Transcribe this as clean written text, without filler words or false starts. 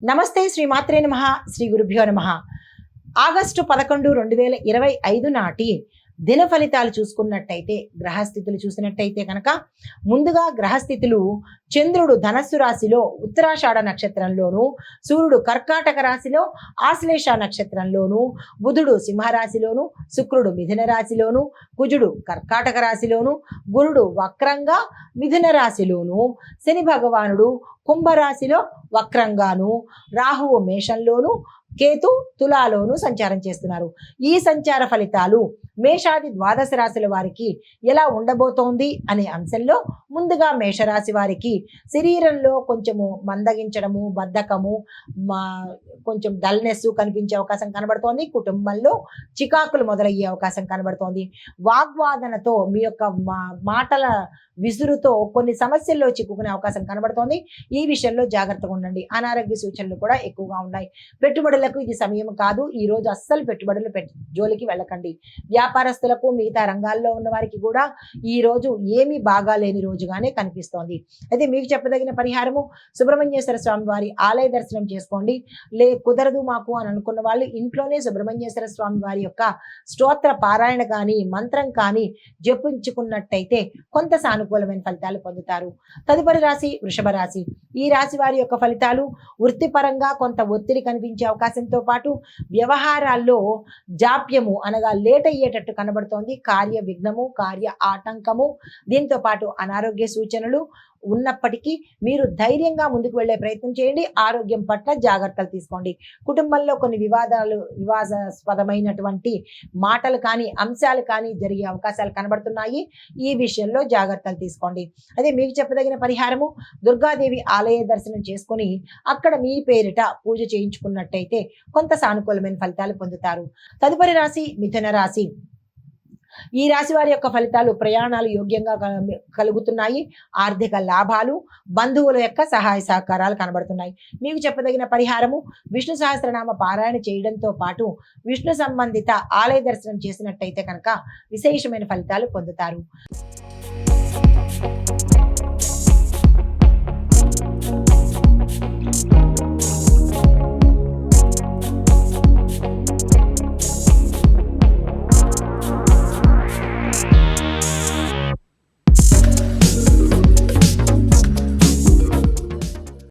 నమస్తే శ్రీ మాత్రే నమః శ్రీ గురుభ్యో నమః. ఆగస్టు 11, 2025 నాటి దిన ఫలితాలు చూసుకున్నట్టయితే గ్రహస్థితులు చూసినట్టయితే కనుక ముందుగా గ్రహస్థితులు చంద్రుడు ధనస్సు రాశిలో ఉత్తరాషాఢ నక్షత్రంలోను, సూర్యుడు కర్కాటక రాశిలో ఆశ్లేష నక్షత్రంలోను, బుధుడు సింహరాశిలోను, శుక్రుడు మిథున రాశిలోను, కుజుడు కర్కాటక రాశిలోను, గురుడు వక్రంగా మిథున రాశిలోను, శని భగవానుడు కుంభరాశిలో వక్రంగాను, రాహువు మేషంలోను, కేతు తులాలోను సంచారం చేస్తున్నారు. ఈ సంచార ఫలితాలు మేషాది ద్వాదశ రాశుల వారికి ఎలా ఉండబోతోంది అనే అంశంలో ముందుగా మేషరాశి వారికి శరీరంలో కొంచెము మందగించడము, బద్ధకము, కొంచెం డల్నెస్ కనిపించే అవకాశం కనబడుతోంది. కుటుంబంలో చికాకులు మొదలయ్యే అవకాశం కనబడుతోంది. వాగ్వాదనతో మీ యొక్క మాటల విసురుతో కొన్ని సమస్యల్లో చిక్కుకునే అవకాశం కనబడుతోంది. ఈ విషయంలో జాగ్రత్తగా ఉండండి. అనారోగ్య సూచనలు కూడా ఎక్కువగా ఉన్నాయి. పెట్టుబడులకు ఇది సమయం కాదు. ఈ రోజు అస్సలు పెట్టుబడులు జోలికి వెళ్ళకండి. వ్యాపారస్తులకు, మిగతా రంగాల్లో ఉన్న వారికి కూడా ఈ రోజు ఏమీ బాగాలేని రోజుగానే కనిపిస్తోంది. అయితే మీకు చెప్పదగిన పరిహారము, సుబ్రహ్మణ్యేశ్వర స్వామి వారి ఆలయ దర్శనం చేసుకోండి. కుదరదు మాకు అని అనుకున్న వాళ్ళు ఇంట్లోనే సుబ్రహ్మణ్యేశ్వర స్వామి వారి యొక్క స్తోత్ర పారాయణ కానీ మంత్రం కానీ జపించుకున్నట్టయితే కొంత సానుకూలమైన ఫలితాలు పొందుతారు. తదుపరి రాశి వృషభ రాశి. ఈ రాశి వారి యొక్క ఫలితాలు వృత్తిపరంగా కొంత ఒత్తిడి కనిపించే అవకాశంతో పాటు వ్యవహారాల్లో జాప్యము అనగా లేట్ అయ్యేటట్టు కనబడుతోంది. కార్య విఘ్నము, కార్య ఆటంకము, దీంతో పాటు అనారోగ్య సూచనలు ఉన్నప్పటికీ మీరు ధైర్యంగా ముందుకు వెళ్లే ప్రయత్నం చేయండి. ఆరోగ్యం పట్ల జాగ్రత్తలు తీసుకోండి. కుటుంబంలో కొన్ని వివాదాస్పదమైనటువంటి మాటలు కానీ అంశాలు కానీ జరిగే అవకాశాలు కనబడుతున్నాయి. ఈ విషయంలో జాగ్రత్తలు తీసుకోండి. అదే మీకు చెప్పదగిన పరిహారము, దుర్గాదేవి ఆలయ దర్శనం చేసుకుని అక్కడ మీ పేరిట పూజ చేయించుకున్నట్టయితే కొంత సానుకూలమైన ఫలితాలు పొందుతారు. తదుపరి రాశి మిథున రాశి. ఈ రాశి వారి యొక్క ఫలితాలు ప్రయాణాలు యోగ్యంగా కలుగుతున్నాయి. ఆర్థిక లాభాలు, బంధువుల యొక్క సహాయ సహకారాలు కనబడుతున్నాయి. మీకు చెప్పదగిన పరిహారము, విష్ణు సహస్రనామ పారాయణ చేయడంతో పాటు విష్ణు సంబంధిత ఆలయ దర్శనం చేసినట్టయితే కనుక విశేషమైన ఫలితాలు పొందుతారు.